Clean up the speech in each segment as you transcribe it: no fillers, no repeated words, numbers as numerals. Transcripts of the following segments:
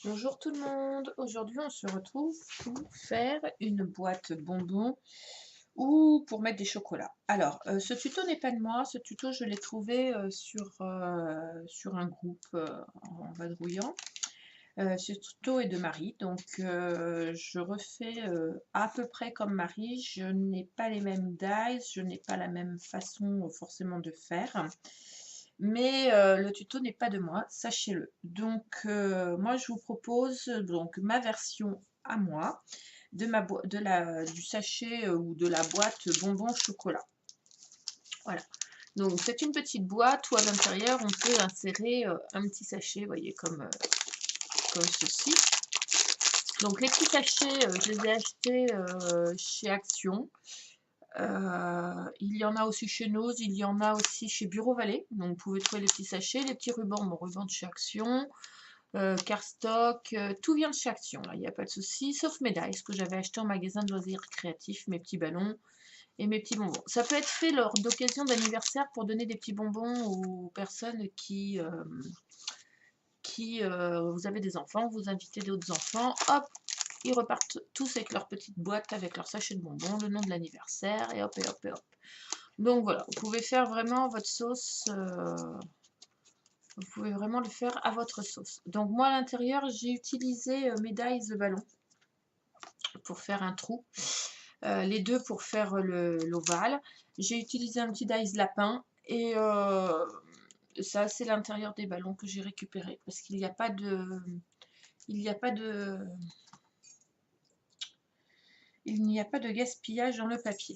Bonjour tout le monde, aujourd'hui on se retrouve pour faire une boîte bonbons ou pour mettre des chocolats. Alors, ce tuto n'est pas de moi, ce tuto je l'ai trouvé sur un groupe en vadrouillant. Ce tuto est de Marie, donc je refais à peu près comme Marie. Je n'ai pas les mêmes dies, je n'ai pas la même façon forcément de faire. Mais le tuto n'est pas de moi, sachez-le. Donc moi je vous propose donc ma version à moi du sachet ou de la boîte bonbons chocolat. Voilà. Donc c'est une petite boîte où à l'intérieur on peut insérer un petit sachet, vous voyez, comme ceci. Donc les petits sachets, je les ai achetés chez Action. Il y en a aussi chez Nose, il y en a aussi chez Bureau Vallée. Donc vous pouvez trouver les petits sachets, les petits rubans, mon ruban de chez Action, Cardstock, tout vient de chez Action, là, il n'y a pas de souci, sauf mes dies que j'avais acheté en magasin de loisirs créatifs, mes petits ballons et mes petits bonbons. Ça peut être fait lors d'occasion d'anniversaire pour donner des petits bonbons aux personnes vous avez des enfants, vous invitez d'autres enfants, hop, ils repartent tous avec leur petite boîte, avec leur sachet de bonbons, le nom de l'anniversaire, et hop, et hop, et hop. Donc voilà, vous pouvez faire vraiment votre sauce, vous pouvez vraiment le faire à votre sauce. Donc moi à l'intérieur, j'ai utilisé mes dies de ballon pour faire un trou, les deux pour faire l'ovale. J'ai utilisé un petit dies lapin et ça c'est l'intérieur des ballons que j'ai récupéré parce qu'il n'y a pas de... Il n'y a pas de... Il n'y a pas de gaspillage dans le papier.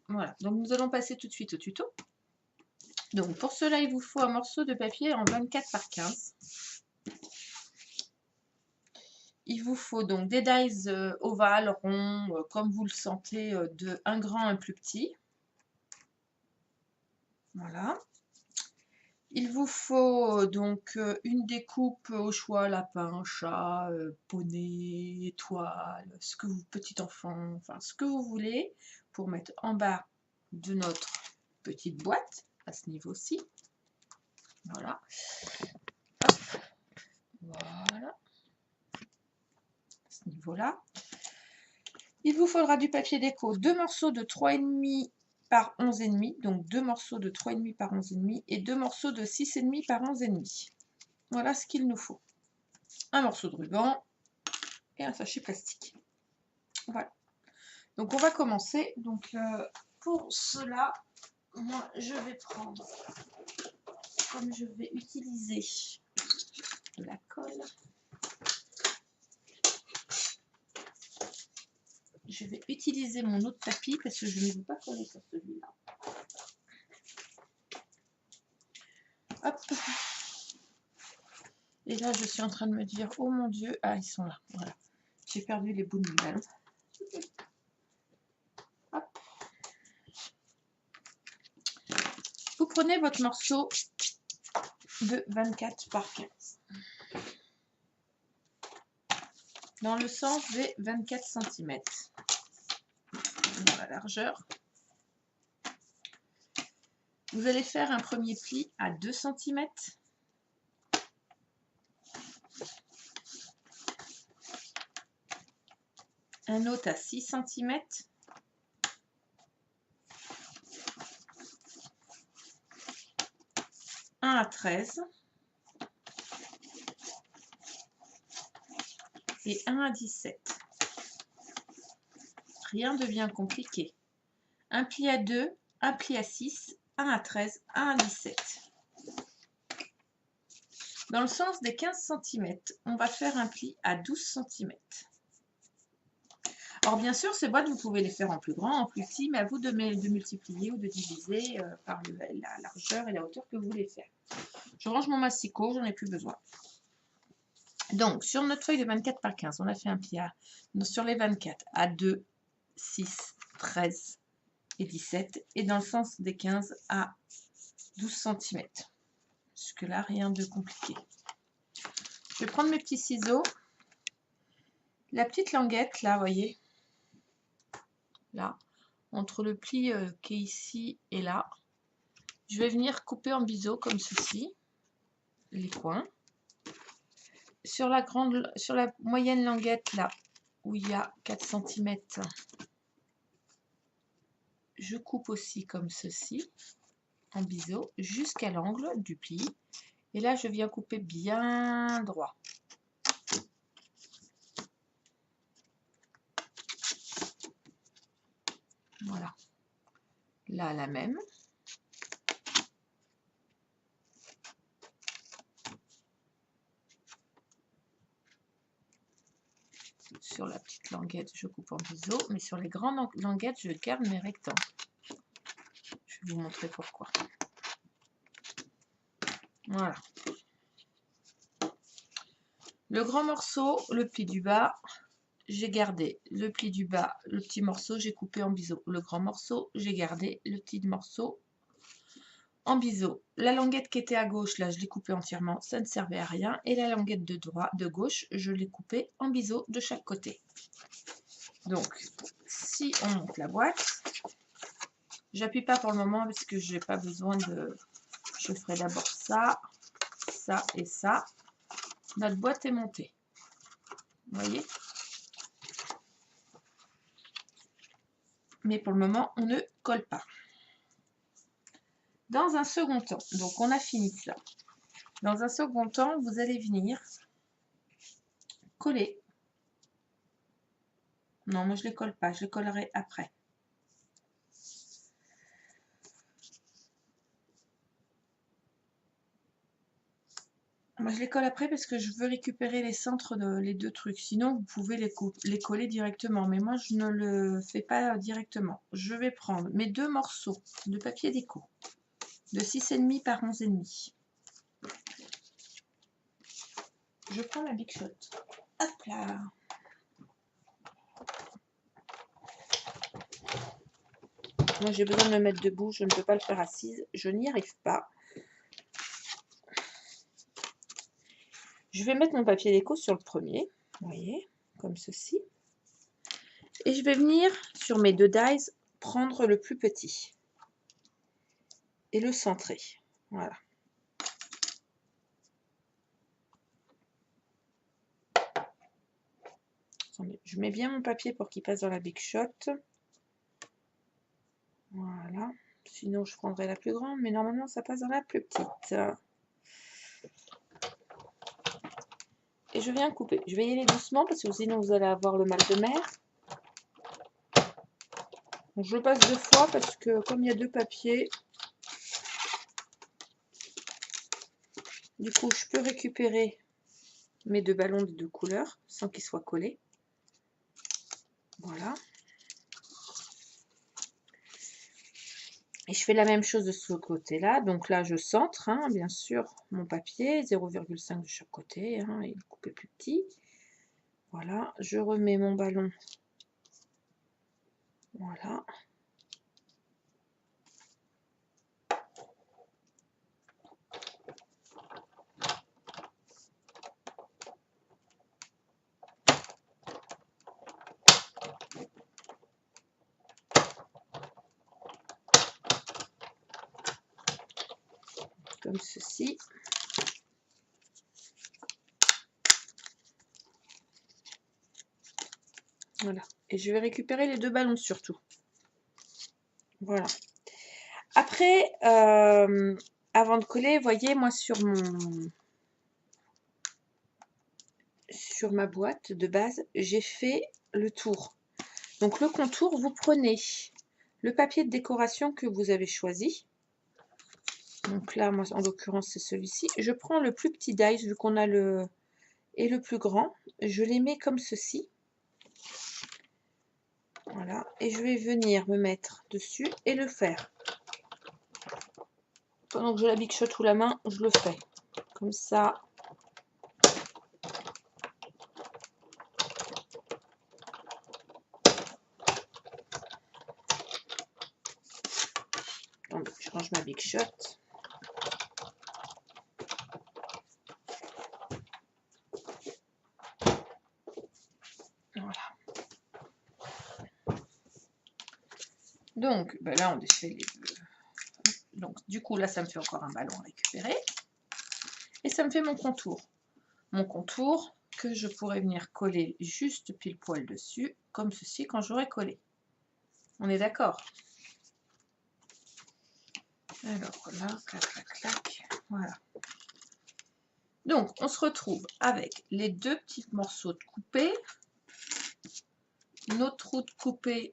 Voilà, donc nous allons passer tout de suite au tuto. Donc pour cela, il vous faut un morceau de papier en 24 par 15. Il vous faut donc des dies ovales, ronds, comme vous le sentez, de un grand, un plus petit. Voilà. Il vous faut donc une découpe au choix, lapin, chat, poney, étoile, ce que vous, petit enfant, enfin ce que vous voulez, pour mettre en bas de notre petite boîte, à ce niveau-ci. Voilà. Hop. Voilà. À ce niveau-là. Il vous faudra du papier déco, 2 morceaux de 3,5 par 11,5, donc 2 morceaux de 3,5 par 11,5 et 2 morceaux de 6,5 par 11,5. Voilà ce qu'il nous faut. Un morceau de ruban et un sachet plastique. Voilà. Donc on va commencer. Donc pour cela, moi je vais prendre, comme je vais utiliser de la colle, je vais utiliser mon autre tapis parce que je ne veux pas coller sur celui-là. Hop. Et là, je suis en train de me dire, oh mon Dieu, ah, ils sont là, voilà. J'ai perdu les bouts de ballon. Hop. Vous prenez votre morceau de 24 par 15. Dans le sens des 24 cm. Dans la largeur. Vous allez faire un premier pli à 2 cm. Un autre à 6 cm. Un à 13. Et un à 17. Rien de bien compliqué. Un pli à 2, un pli à 6, un à 13, un à 17. Dans le sens des 15 cm, on va faire un pli à 12 cm. Alors bien sûr, ces boîtes, vous pouvez les faire en plus grand, en plus petit, mais à vous de multiplier ou de diviser par la largeur et la hauteur que vous voulez faire. Je range mon massicot, j'en ai plus besoin. Donc, sur notre feuille de 24 par 15, on a fait un pli sur les 24 à 2, 6, 13 et 17, et dans le sens des 15 à 12 cm. Jusque-là, rien de compliqué. Je vais prendre mes petits ciseaux. La petite languette, là, vous voyez, là, entre le pli qui est ici et là, je vais venir couper en biseau comme ceci, les coins. sur la moyenne languette là où il y a 4 cm, je coupe aussi comme ceci en biseau jusqu'à l'angle du pli, et là je viens couper bien droit. Voilà, là la même. Sur la petite languette, je coupe en biseau, mais sur les grandes languettes, je garde mes rectangles. Je vais vous montrer pourquoi. Voilà. Le grand morceau, le pli du bas, j'ai gardé le pli du bas, le petit morceau, j'ai coupé en biseau. Le grand morceau, j'ai gardé le petit morceau en biseau. La languette qui était à gauche, là, je l'ai coupée entièrement, ça ne servait à rien. Et la languette de gauche, je l'ai coupée en biseau de chaque côté. Donc, si on monte la boîte, j'appuie pas pour le moment parce que je n'ai pas besoin de... Je ferai d'abord ça, ça et ça. Notre boîte est montée. Vous voyez? Mais pour le moment, on ne colle pas. Dans un second temps, donc on a fini cela. Dans un second temps, vous allez venir coller. Non, moi je ne les colle pas, je les collerai après. Moi je les colle après parce que je veux récupérer les centres les deux trucs. Sinon, vous pouvez les coller directement. Mais moi je ne le fais pas directement. Je vais prendre mes deux morceaux de papier déco de 6,5 par 11,5. Je prends ma Big Shot. Hop là. Moi j'ai besoin de me mettre debout, je ne peux pas le faire assise, je n'y arrive pas. Je vais mettre mon papier déco sur le premier, vous voyez, comme ceci. Et je vais venir sur mes deux dies prendre le plus petit et le centrer. Voilà. Attendez, je mets bien mon papier pour qu'il passe dans la Big Shot. Voilà. Sinon, je prendrai la plus grande, mais normalement, ça passe dans la plus petite. Et je viens couper. Je vais y aller doucement parce que sinon, vous allez avoir le mal de mer. Donc, je le passe deux fois parce que comme il y a deux papiers, du coup, je peux récupérer mes deux ballons de deux couleurs sans qu'ils soient collés. Voilà. Et je fais la même chose de ce côté-là. Donc là, je centre, hein, bien sûr, mon papier, 0,5 de chaque côté, hein, et le coupé plus petit. Voilà, je remets mon ballon. Voilà. Comme ceci. Voilà. Et je vais récupérer les deux ballons surtout. Voilà. Après, avant de coller, voyez, moi sur ma boîte de base, j'ai fait le tour. Donc le contour, vous prenez le papier de décoration que vous avez choisi. Donc là, moi, en l'occurrence, c'est celui-ci. Je prends le plus petit dies, vu qu'on a le plus grand. Je les mets comme ceci. Voilà. Et je vais venir me mettre dessus et le faire. Pendant que j'ai la Big Shot sous la main, je le fais. Comme ça. Attendez, je range ma Big Shot. Voilà. Donc, ben là, on défait les deux. Donc, du coup, là, ça me fait encore un ballon à récupérer. Et ça me fait mon contour. mon contour que je pourrais venir coller juste pile poil dessus, comme ceci, quand j'aurai collé. On est d'accord? Alors là, clac, clac, clac, voilà. Donc, on se retrouve avec les deux petits morceaux de coupé, notre trou de coupé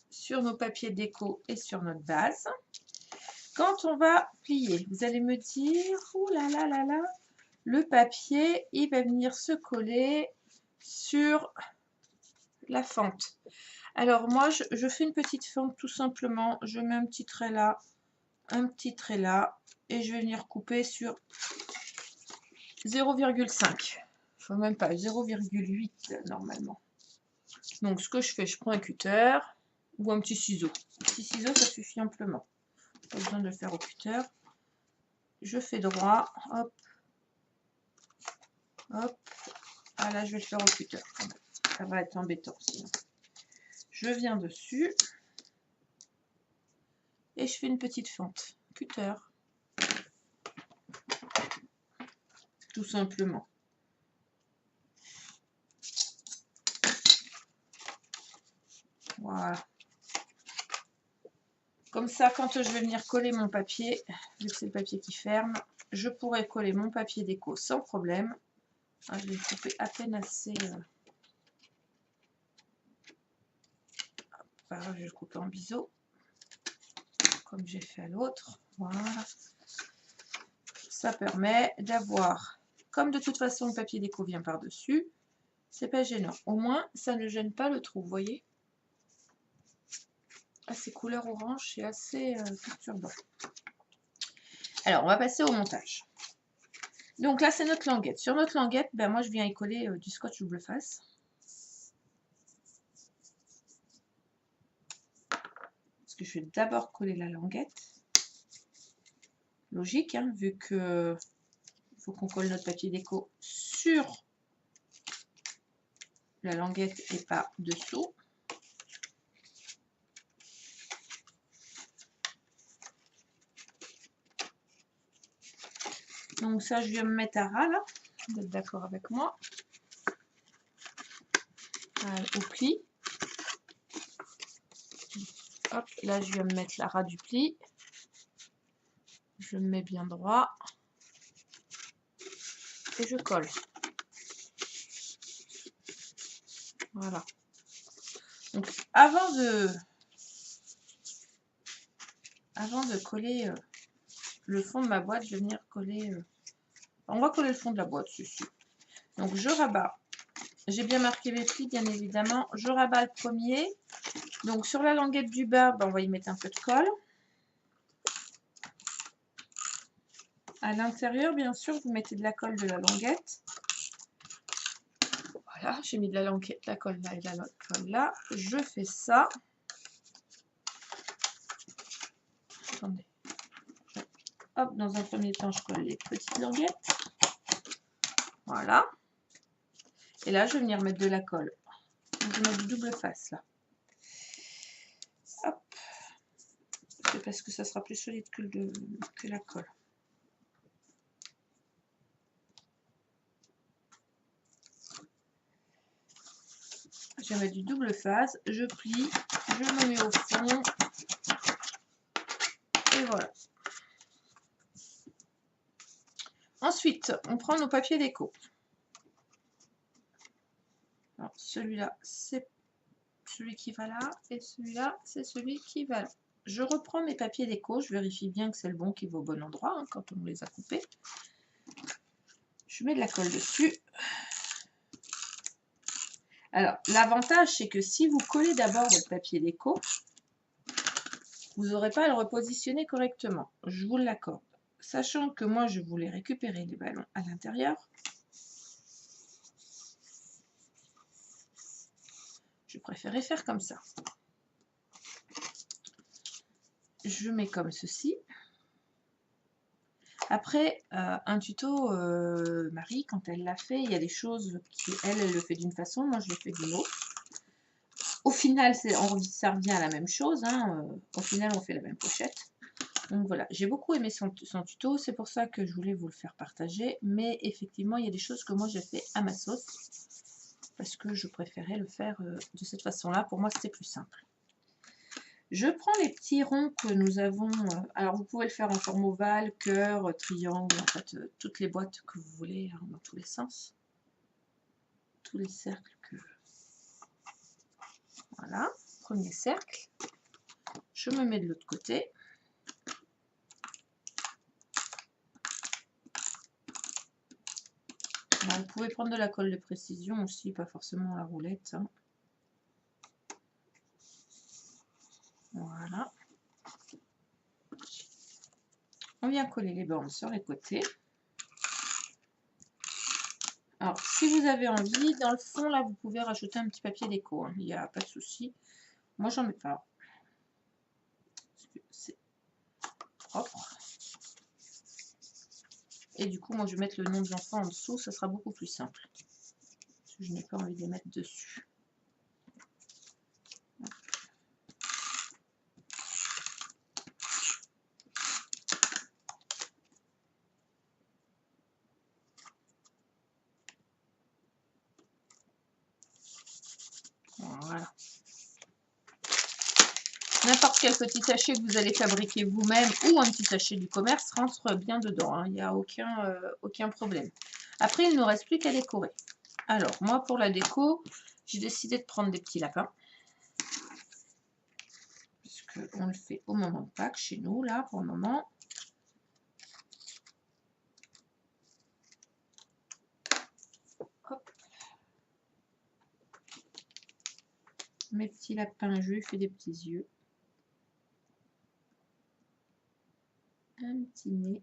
sur nos papiers déco et sur notre base. Quand on va plier, vous allez me dire, ouh là là là là, le papier, il va venir se coller sur la fente. Alors moi, je fais une petite fente tout simplement. Je mets un petit trait là, un petit trait là, et je vais venir couper sur 0,5. Faut même pas, 0,8 normalement. Donc ce que je fais, je prends un cutter ou un petit ciseau. Un petit ciseau, ça suffit amplement. Pas besoin de le faire au cutter. Je fais droit, hop, hop. Ah là, je vais le faire au cutter quand même. Ça va être embêtant sinon. Je viens dessus et je fais une petite fente. Cutter. Tout simplement. Voilà. Comme ça, quand je vais venir coller mon papier, vu que c'est le papier qui ferme, je pourrais coller mon papier déco sans problème. Ah, je vais le couper à peine assez. Voilà, je vais le couper en biseau, comme j'ai fait à l'autre. Voilà. Ça permet d'avoir, comme de toute façon le papier déco vient par-dessus, c'est pas gênant. Au moins, ça ne gêne pas le trou, vous voyez. Assez couleur orange, c'est assez perturbant. Alors, on va passer au montage. Donc là, c'est notre languette. Sur notre languette, ben, moi, je viens y coller du scotch double face. Parce que je vais d'abord coller la languette. Logique, hein, vu que il faut qu'on colle notre papier déco sur la languette et pas dessous. Donc ça, je viens me mettre à ras là. Vous êtes d'accord avec moi? Au pli. Hop, là, je viens me mettre à ras du pli. Je me mets bien droit. Et je colle. Voilà. Donc avant de coller le fond de ma boîte, je vais venir coller. On va coller le fond de la boîte dessus. Donc je rabats. J'ai bien marqué les plis, bien évidemment. Je rabats le premier. Donc sur la languette du bas, ben, on va y mettre un peu de colle. À l'intérieur, bien sûr, vous mettez de la colle de la languette. Voilà, j'ai mis de la languette, la colle là et la colle là. Je fais ça. Attendez. Hop, dans un premier temps, je colle les petites languettes. Voilà. Et là, je vais venir mettre de la colle. Donc, je vais mettre du double face là. Hop. C'est parce que ça sera plus solide que la colle. Je vais mettre du double face. Je plie. Je me mets au fond. Et voilà. Ensuite, on prend nos papiers déco. Alors, celui-là, c'est celui qui va là. Et celui-là, c'est celui qui va là. Je reprends mes papiers déco. Je vérifie bien que c'est le bon qui va au bon endroit hein, quand on les a coupés. Je mets de la colle dessus. Alors, l'avantage, c'est que si vous collez d'abord votre papier déco, vous n'aurez pas à le repositionner correctement. Je vous l'accorde. Sachant que moi, je voulais récupérer les ballons à l'intérieur. Je préférais faire comme ça. Je mets comme ceci. Après, un tuto, Marie, quand elle l'a fait, il y a des choses qui, elle le fait d'une façon, moi, je le fais d'une autre. Au final, ça revient à la même chose. Hein. Au final, on fait la même pochette. Donc voilà, j'ai beaucoup aimé son tuto, c'est pour ça que je voulais vous le faire partager. Mais effectivement, il y a des choses que moi j'ai fait à ma sauce. Parce que je préférais le faire de cette façon-là. Pour moi, c'était plus simple. Je prends les petits ronds que nous avons. Alors, vous pouvez le faire en forme ovale, cœur, triangle, en fait, toutes les boîtes que vous voulez, hein, dans tous les sens. Tous les cercles que... Voilà, premier cercle. Je me mets de l'autre côté. Alors, vous pouvez prendre de la colle de précision aussi, pas forcément la roulette. Hein. Voilà. On vient coller les bornes sur les côtés. Alors, si vous avez envie, dans le fond, là, vous pouvez rajouter un petit papier déco. Hein. Il n'y a pas de souci. Moi, j'en mets pas. C'est propre. Et du coup, moi, je vais mettre le nom de l'enfant en dessous. Ça sera beaucoup plus simple. Parce que je n'ai pas envie de les mettre dessus. Voilà. N'importe quel petit sachet que vous allez fabriquer vous-même ou un petit sachet du commerce rentre bien dedans. Hein. Il n'y a aucun problème. Après, il ne nous reste plus qu'à décorer. Alors, moi, pour la déco, j'ai décidé de prendre des petits lapins. Puisqu'on le fait au moment de Pâques chez nous, là, pour le moment. Hop. Mes petits lapins, je lui fais des petits yeux. Un petit nez.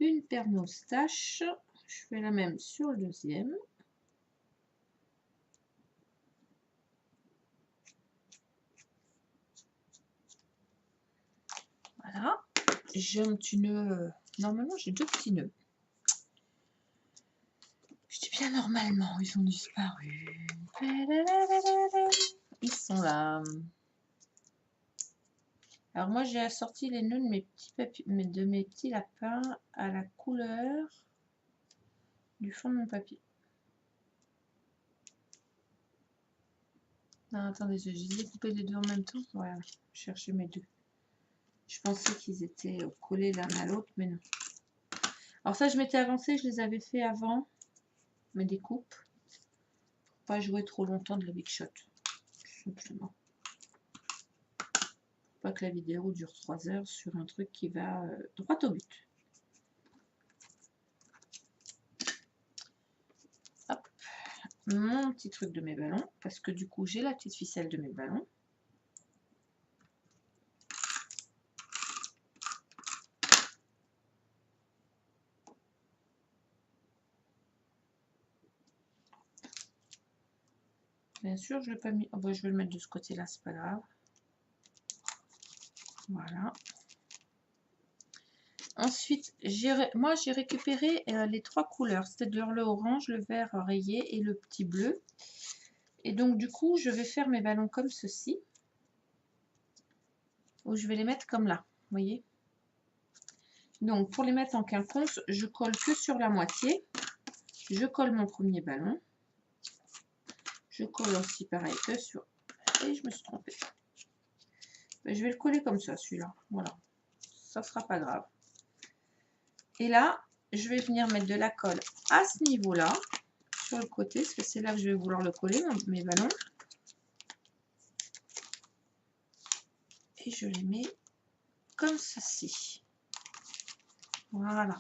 Une paire de moustaches. Je fais la même sur le deuxième. Voilà. J'ai un petit nœud. Normalement, j'ai deux petits nœuds. Je dis bien normalement, ils ont disparu. Ils sont là. Alors moi, j'ai assorti les nœuds de mes petits lapins à la couleur du fond de mon papier. Non, attendez, je les ai coupés les deux en même temps. Voilà, je cherchais mes deux. Je pensais qu'ils étaient collés l'un à l'autre, mais non. Alors ça, je m'étais avancée, je les avais fait avant mes découpes. Pour pas jouer trop longtemps de la Big Shot. Tout simplement. Pour pas que la vidéo dure 3 heures sur un truc qui va droit au but. Hop. Mon petit truc de mes ballons. Parce que du coup, j'ai la petite ficelle de mes ballons. Bien sûr, je ne l'ai pas mis. Oh, bah, je vais le mettre de ce côté-là, c'est pas grave. Voilà. Ensuite, moi j'ai récupéré les trois couleurs, c'est-à-dire le orange, le vert rayé et le petit bleu. Et donc du coup, je vais faire mes ballons comme ceci. Où je vais les mettre comme là, vous voyez. Donc pour les mettre en quinconce, je colle que sur la moitié. Je colle mon premier ballon. Je colle aussi pareil que sur... Et je me suis trompée. Je vais le coller comme ça, celui-là. Voilà. Ça ne sera pas grave. Et là, je vais venir mettre de la colle à ce niveau-là, sur le côté, parce que c'est là que je vais vouloir le coller, mes ballons. Et je les mets comme ceci. Voilà.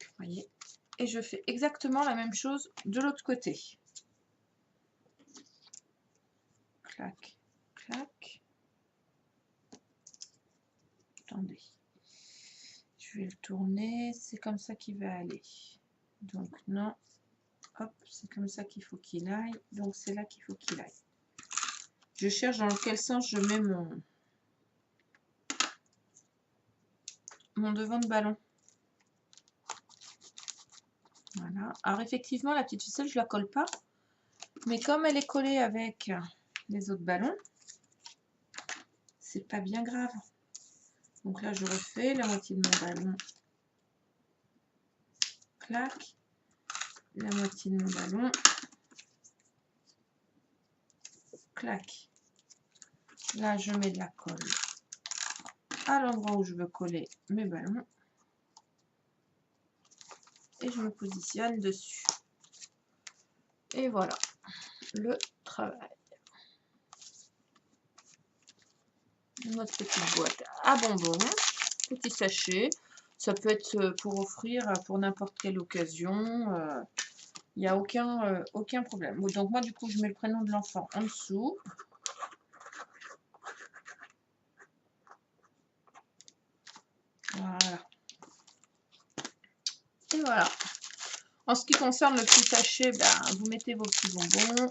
Vous voyez. Et je fais exactement la même chose de l'autre côté. Clac, clac. Attendez. Je vais le tourner. C'est comme ça qu'il va aller. Donc non. Hop, c'est comme ça qu'il faut qu'il aille. Donc c'est là qu'il faut qu'il aille. Je cherche dans quel sens je mets mon devant de ballon. Voilà. Alors effectivement, la petite ficelle, je la colle pas. Mais comme elle est collée avec les autres ballons, c'est pas bien grave. Donc là, je refais la moitié de mon ballon. Clac. La moitié de mon ballon. Clac. Là, je mets de la colle à l'endroit où je veux coller mes ballons. Et je me positionne dessus. Et voilà le travail. Notre petite boîte à bonbons, petit sachet. Ça peut être pour offrir pour n'importe quelle occasion. Il n'y a aucun problème. Donc moi, du coup, je mets le prénom de l'enfant en dessous. Voilà. Et voilà. En ce qui concerne le petit sachet, ben, vous mettez vos petits bonbons.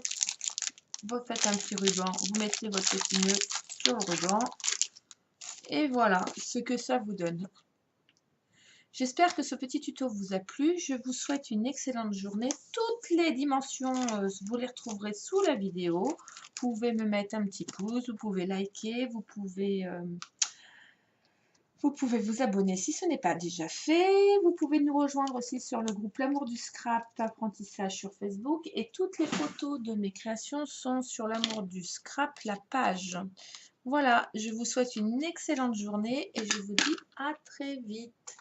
Vous faites un petit ruban. Vous mettez votre petit nœud sur le ruban. Et voilà ce que ça vous donne. J'espère que ce petit tuto vous a plu. Je vous souhaite une excellente journée. Toutes les dimensions, vous les retrouverez sous la vidéo. Vous pouvez me mettre un petit pouce, vous pouvez liker, vous pouvez vous abonner si ce n'est pas déjà fait. Vous pouvez nous rejoindre aussi sur le groupe L'amour du scrap apprentissage sur Facebook. Et toutes les photos de mes créations sont sur L'amour du scrap, la page. Voilà, je vous souhaite une excellente journée et je vous dis à très vite.